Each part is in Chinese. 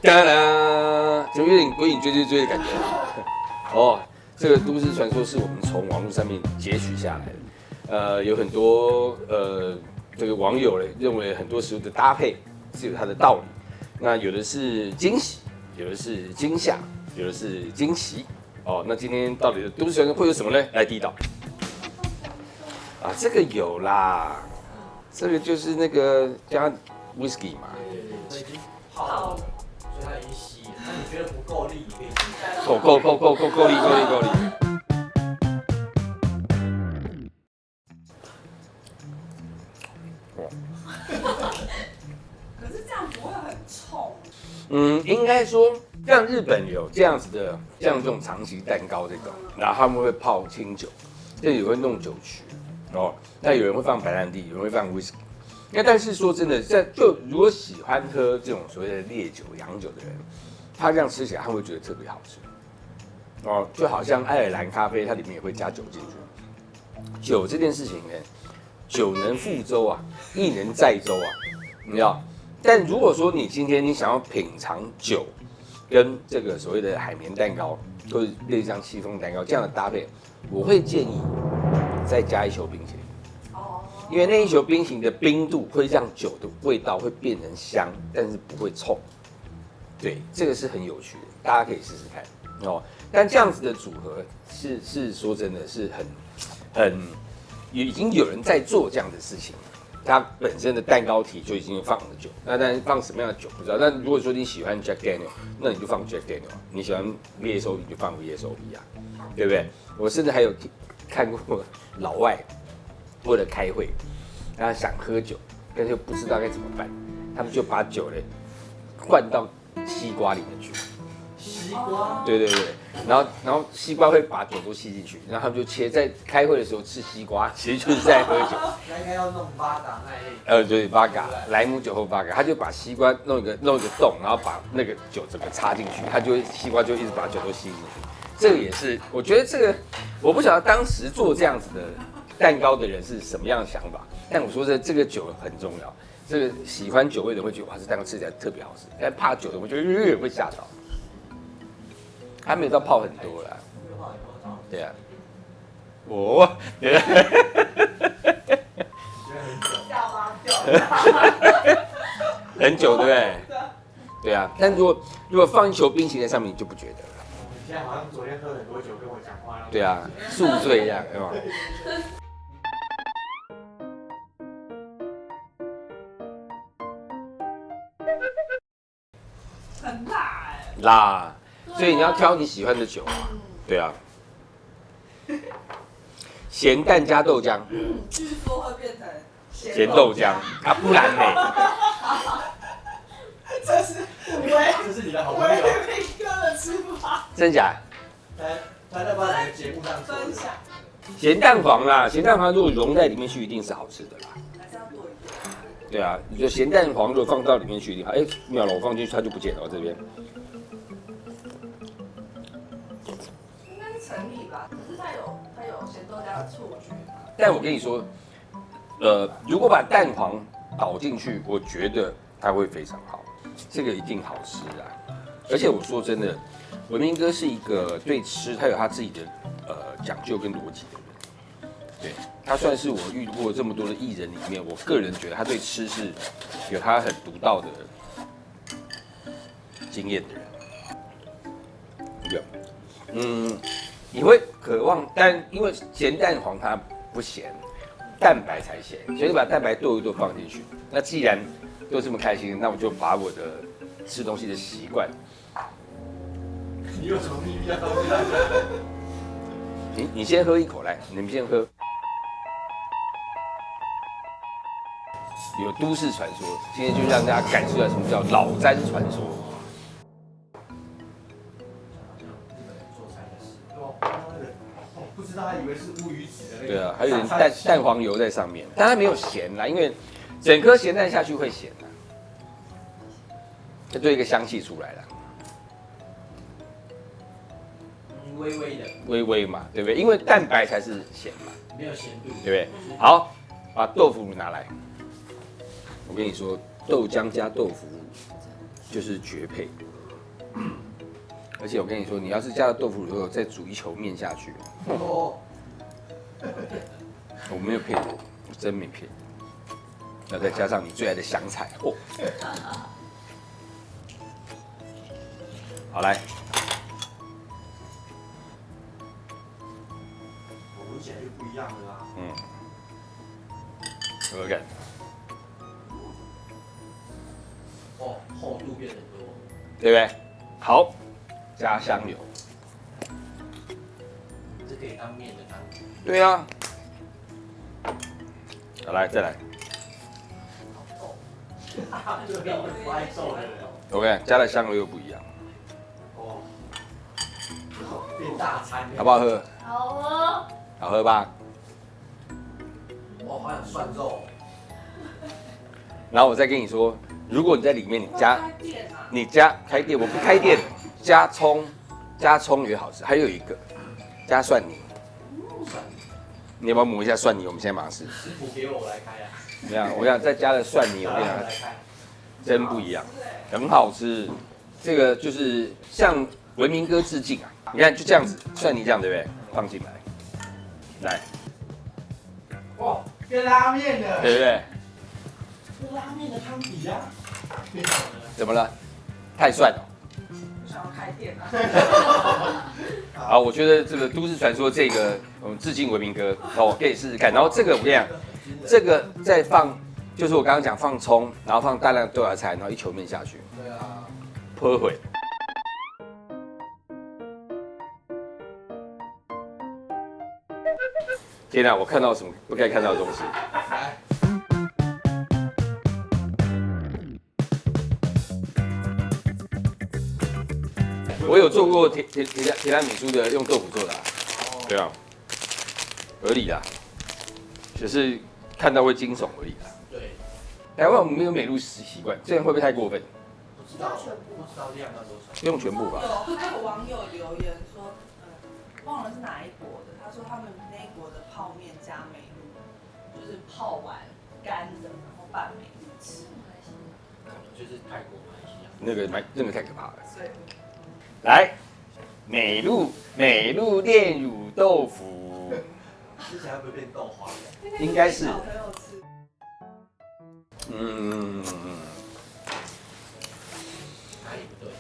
当当，怎么有点鬼影追追追的感觉？哦，这个都市传说是我们从网络上面截取下来的。有很多这个网友认为很多时候的搭配是有它的道理。那有的是惊喜，有的是惊吓，有的是惊奇。哦，那今天到底的都市传说会有什么呢？来第一道。啊，这个有啦，这个就是那个加 whisky 嘛。对，已经泡了，所以它已经稀了。那你觉得不够力，可以再够力。可是这样不会很臭？应该说，像日本有这样子的，像这种长崎蛋糕这种，然后他们会泡清酒，这里会弄酒曲，哦，那有人会放白兰地，有人会放 whisky。那但是说真的，如果喜欢喝这种所谓的烈酒、洋酒的人，他这样吃起来他会觉得特别好吃。哦，就好像爱尔兰咖啡，它里面也会加酒进去。酒这件事情呢，酒能覆舟啊，亦能载舟啊，你知道？但如果说你今天你想要品尝酒，跟这个所谓的海绵蛋糕，或者类似像戚风蛋糕这样的搭配，我会建议再加一球冰淇淋。因为那一球冰淇淋的冰度会让酒的味道会变成香，但是不会冲。对，这个是很有趣的，大家可以试试看哦。但这样子的组合是说真的是已经有人在做这样的事情。它本身的蛋糕体就已经放了酒，那但是放什么样的酒不知道。但如果说你喜欢 Jack Daniel， 那你就放 Jack Daniel； 你喜欢 VSOP 你就放 VSOP 啊，对不对？我甚至还有看过老外为了开会，他想喝酒，但是又不知道该怎么办，他们就把酒嘞灌到西瓜里面去。西瓜？对，然后西瓜会把酒都吸进去，然后他们就切，在开会的时候吃西瓜，其实就是在喝酒。那应该要弄八嘎那类。对，八嘎，莱姆酒或八嘎，他就把西瓜弄一个洞，然后把那个酒整个插进去，西瓜就一直把酒都吸进去。这个也是，我觉得这个我不晓得当时做这样子的蛋糕的人是什么样的想法，但我说这个酒很重要。这个喜欢酒味的人会觉得哇，这蛋糕吃起来特别好吃，但怕酒的我觉得会吓到。还没有到泡很多啦，对啊，对啊，很久对不对？对啊，但如果放一球冰淇淋在上面，你就不觉得了。你现在好像昨天喝很多酒跟我讲话。对啊，宿醉一样，对吧？很辣哎。辣。所以你要挑你喜欢的酒啊，对啊。咸蛋加豆浆，据说会变成咸豆浆啊，不然呢？这是这是你的好朋友。威哥的吃法。真假？他在把你的节目上分享。咸蛋黄啦，咸蛋黄如果融在里面去，一定是好吃的啦。还是要多一点。对啊，你就咸蛋黄如果放到里面去，一定好。哎，妙了，我放进去它就不见了，这边。成立吧，可是它有咸豆浆的错觉。但我跟你说，如果把蛋黄倒进去，我觉得它会非常好，这个一定好吃啊！而且我说真的，文明哥是一个对吃他有他自己的讲究跟逻辑的人，对他算是我遇过这么多的艺人里面，我个人觉得他对吃是有他很独到的经验的人。你会渴望，但因为咸蛋黄它不咸，蛋白才咸，所以你把蛋白剁一剁放进去。那既然都这么开心，那我就把我的吃东西的习惯。你有什么秘密要告诉大家？你先喝一口来，你们先喝。有都市传说，今天就让大家感受到什么叫老詹传说。不知道他以为是乌鱼子的那个。对啊，还有点蛋黄油在上面，但它没有咸啦，因为整颗咸蛋下去会咸啦，就对一个香气出来了。微微的。微微嘛，对不对？因为蛋白才是咸嘛，没有咸度，对不对？好，把豆腐乳拿来。我跟你说，豆浆加豆腐乳就是绝配。而且我跟你说，你要是加了豆腐乳之后，再煮一球面下去，哦，我没有骗你，我真没骗你。然后再加上你最爱的香菜，哦，好来，闻起来就不一样了啊。有没有感？哦，厚度变很多。对不对？好，加香油。这可以当面的汤底。对啊。好，来再来。这边不爱皱的人。我跟你讲，加了香油又不一样，哦，变大餐。好不好喝？好哦。好喝吧？哦，好想涮肉。然后我再跟你说，如果你在里面你加，开店啊？你加开店，我不开店，加葱也好吃。还有一个，加蒜泥，涮你要不要磨一下蒜泥？我们现在马上试。师傅给我来开啊。怎么样？我想再加了蒜泥，我跟你讲，来开。真不一样，很好吃。这个就是向文明哥致敬啊！你看就这样子，蒜泥酱对不对？放进来，来，哇，跟拉面的。对不对？跟拉面的汤底啊。怎么了？太蒜了。我想要开店啊。好，我觉得这个都市传说这个，我们致敬文明哥哦，可以试试看。然后这个我跟你讲，这个再放，就是我刚刚讲放葱，然后放大量豆芽菜，然后一球面下去，对啊。泼回。天哪，我看到什么不该看到的东西？来。我有做过提拉米苏的，用豆腐做的、啊，对啊，合理啦，只是看到会惊悚而已啦。对。台湾我们没有美露习惯，这样会不会太过分？不知道全部，不知道量要多少。用全部吧。有网友留言说，忘了是哪一国的，他说他们那一国的泡面加美露，就是泡完干的，然后拌美露吃。可能就是泰国、马来西亚。那个太可怕了。所以来，美露炼乳豆腐，之前会不会变豆花？应该是小朋友吃。哪里不对？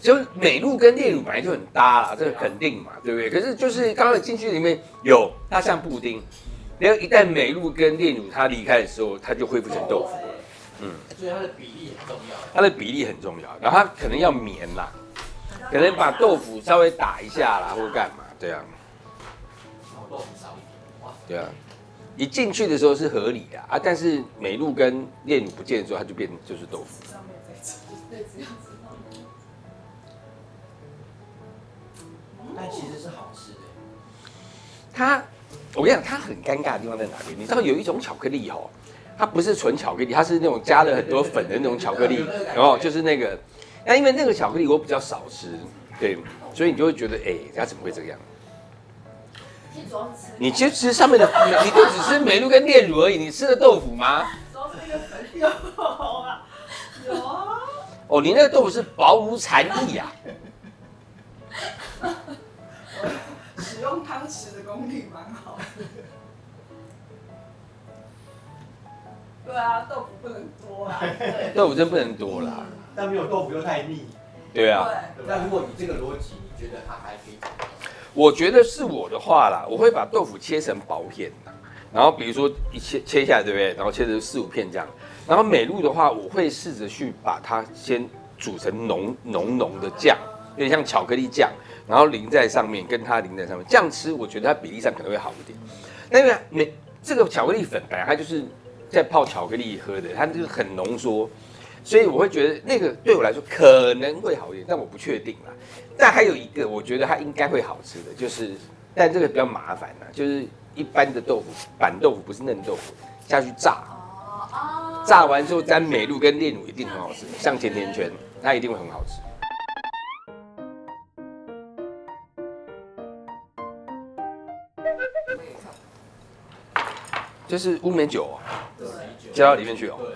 就美露跟炼乳本来就很搭啦，这个肯定嘛，对不对？可是就是刚刚进去里面有它像布丁，然后一旦美露跟炼乳它离开的时候，它就恢复成豆腐。所以它的比例很重要。它的比例很重要，然后它可能要绵啦，可能把豆腐稍微打一下啦，或者干嘛，对啊，然后豆腐少一点，哇，对啊，一进去的时候是合理的啊，但是美露跟炼乳不见的时候，它就变就是豆腐。上面再吃，对，只要知道。但其实是好吃的。它，我跟你讲，它很尴尬的地方在哪边？你知道有一种巧克力哦，它不是纯巧克力，它是那种加了很多粉的那种巧克力，然后就是那个，那因为那个巧克力我比较少吃，对，所以你就会觉得，哎，它怎么会这个样？其实主要是吃，你其实吃上面的，你就只吃美露跟炼乳而已，你吃了豆腐吗？主要是那个粉有啊，有啊。哦，你那个豆腐是薄如蝉翼啊！使用汤匙的功力蛮好的。对啊，豆腐不能多啊。对。豆腐真不能多啦。但没有豆腐又太腻。对啊，对。那如果以这个逻辑，你觉得它还可以怎么样？我觉得是我的话啦，我会把豆腐切成薄片，然后比如说一切下来，对不对？然后切成4、5片这样。然后美露的话，我会试着去把它先煮成浓的酱，有点像巧克力酱，然后淋在上面，跟它淋在上面，这样吃我觉得它比例上可能会好一点。那因为这个巧克力粉本来它就是在泡巧克力喝的，它就是很浓缩，所以我会觉得那个对我来说可能会好一点，但我不确定啦。但还有一个我觉得它应该会好吃的，就是但这个比较麻烦啦，就是一般的豆腐板豆腐不是嫩豆腐下去炸。炸完之后沾美露跟炼乳一定很好吃，像甜甜圈，它一定会很好吃。这是乌梅酒、哦，加到里面去哦。对。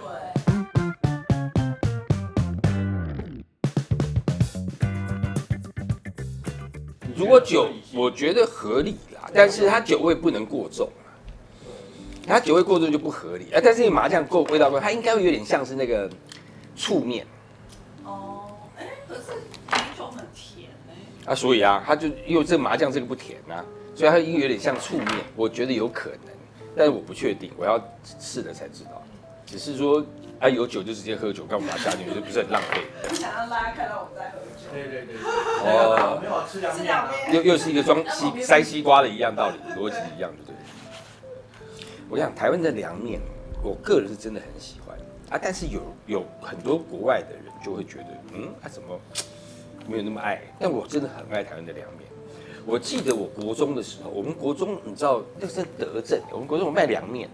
如果酒，我觉得合理啦，但是它酒味不能过重啊，它酒味过重就不合理啊。但是你麻酱够味道够，它应该会有点像是那个醋面哦，哎，可是米酒很甜哎。啊，所以啊，它就因为这麻酱这个不甜啊，所以它应该有点像醋面，我觉得有可能，但是我不确定，我要试了才知道。只是说啊，有酒就直接喝酒，干嘛把它加进去，就不是很浪费？不想让大家看到我们在喝酒。对。哦，没有吃凉面啊。又是一个塞西瓜的一样道理，逻辑一样，对不对？我想台湾的凉面，我个人是真的很喜欢啊，但是有很多国外的人就会觉得，怎么没有那么爱？但我真的很爱台湾的凉面。我记得我国中的时候，我们国中你知道那是德政，我们国中有卖凉面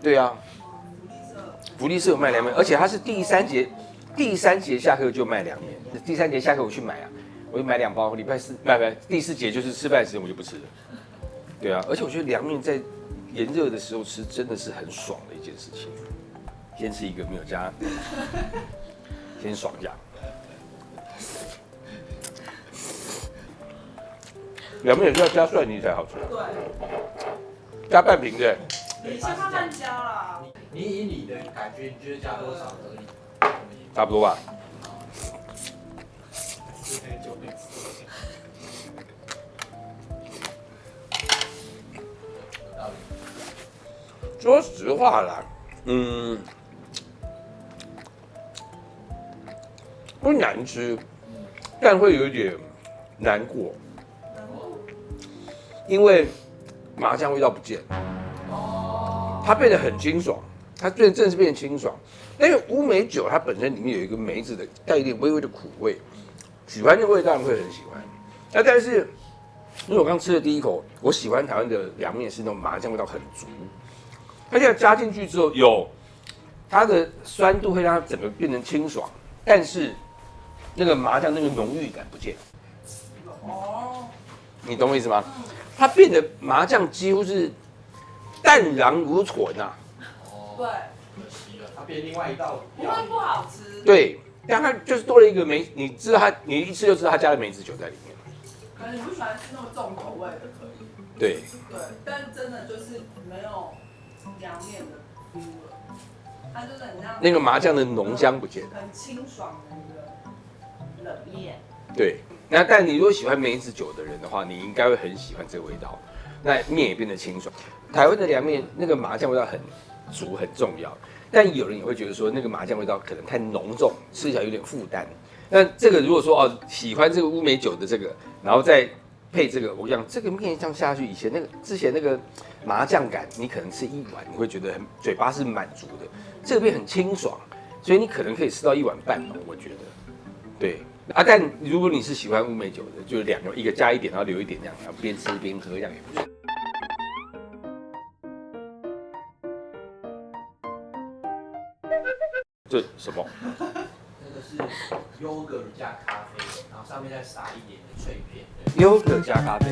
对啊，福利社有卖凉面，而且它是第三节下课就卖凉面。第3节下课我去买啊，我就买2包。礼拜4，第4节就是吃饭时间我就不吃了。对啊，而且我觉得凉面在炎热的时候吃真的是很爽的一件事情。先吃一个没有加，先爽一下。凉面也是要加蒜泥才好吃，对，加半瓶的。你先慢慢加啦。你以你的感觉，你觉得加多少合理？差不多吧。说实话啦，不难吃，但会有一点难过，因为麻酱味道不见了，它变得很清爽，它真的是变得清爽。但是乌梅酒它本身里面有一个梅子的带一点微微的苦味，喜欢的味道会很喜欢。那但是因为我刚吃的第一口，我喜欢台湾的凉面是那种麻酱味道很足，它现在加进去之后有它的酸度会让它整个变成清爽，但是那个麻酱那个浓郁感不见。哦，你懂我意思吗？它变得麻酱几乎是淡然如醇啊。对，可惜了，它变另外一道不会不好吃。对，但它就是多了一个梅，你知道它，你一吃就知道它加了梅子酒在里面。可能你不喜欢吃那么重口味的，可以。对。对，但真的就是没有凉面的 feel 了，它就是很像那个麻酱的浓香不见了。很清爽的一个冷面。对，那但你如果喜欢梅子酒的人的话，你应该会很喜欢这个味道。那面也变得清爽。台湾的凉面那个麻酱味道很足很重要，但有人也会觉得说那个麻酱味道可能太浓重，吃起来有点负担。那这个如果说喜欢这个乌梅酒的这个，然后再配这个，我讲这个面这样下去，之前那个麻酱感，你可能吃一碗你会觉得嘴巴是满足的，这个变很清爽，所以你可能可以吃到1碗半我觉得，对。但如果你是喜欢乌梅酒的，就是2个，一个加一点，然后留一点这样，然后边吃边喝，这样也不错。这什么？那个是优格加咖啡，然后上面再撒一点的脆片。优格加咖啡。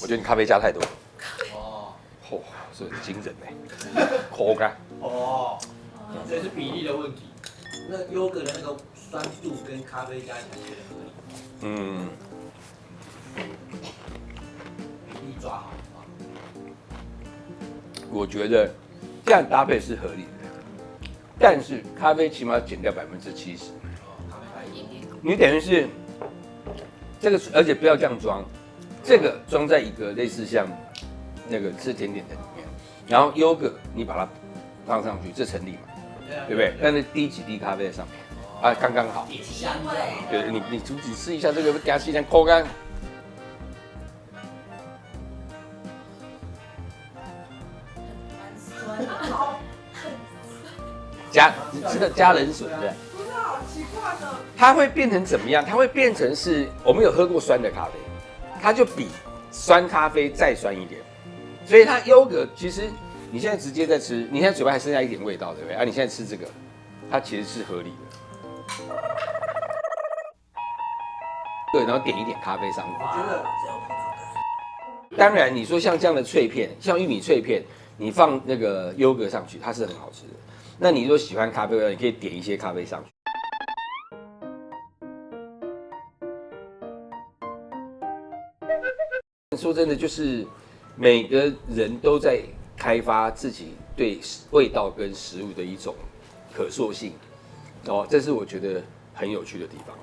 我觉得你咖啡加太多。哦，是很惊人哎，口感。哦，所以是比例的问题。那优格的那个酸度跟咖啡加起来觉得合理。比例抓好的话，我觉得这样搭配是合理的，但是咖啡起码减掉70%。咖啡加一点。你等于是这个，而且不要这样装，这个装在一个类似像那个吃甜点的里面，然后优格你把它放上去，这成立嘛？对不对？但是滴几滴咖啡在上面，刚刚好。香对，你自己试一下这个，给它试一下口感。你知道加冷水对不对？不是好奇怪的。它会变成怎么样？它会变成是我们有喝过酸的咖啡，它就比酸咖啡再酸一点，所以它优格其实你现在直接在吃，你现在嘴巴还剩下一点味道，对不对？你现在吃这个，它其实是合理的。对，然后点一点咖啡上去。我觉得当然，你说像这样的脆片，像玉米脆片，你放那个优格上去，它是很好吃的。那你如果喜欢咖啡味，你可以点一些咖啡上去。说真的，就是每个人都在开发自己对味道跟食物的一种可塑性，哦，这是我觉得很有趣的地方。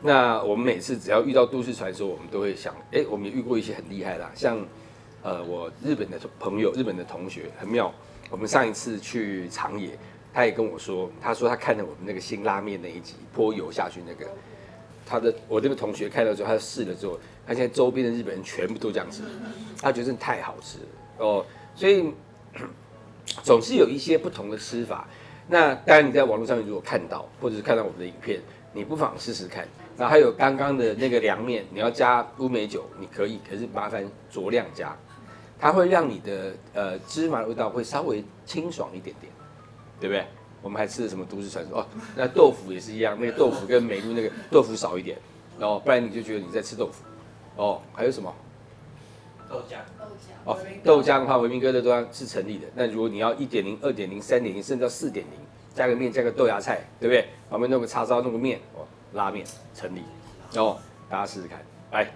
那我们每次只要遇到都市传说，我们都会想，我们也遇过一些很厉害的，像我日本的朋友、日本的同学很妙。我们上一次去长野，他也跟我说，他说他看了我们那个新拉面那一集泼油下去那个，我这个同学看到之后，他试了之后，他现在周边的日本人全部都这样吃，他觉得真的太好吃了哦。所以总是有一些不同的吃法。那当然你在网络上面如果看到，或者是看到我们的影片，你不妨试试看。然后还有刚刚的那个凉面，你要加乌梅酒，你可以，可是麻烦酌量加，它会让你的芝麻的味道会稍微清爽一点点，对不对？我们还吃了什么都市传说哦？那豆腐也是一样，那个豆腐跟美露那个豆腐少一点，哦，不然你就觉得你在吃豆腐。哦，还有什么？豆浆。哦，豆浆的话，维明哥的豆浆是成立的。那如果你要1.0、2.0、3.0，甚至到4.0，加个面，加个豆芽菜，对不对？旁边弄个叉烧，弄个面，哦，拉面成立。哦，大家试试看，来。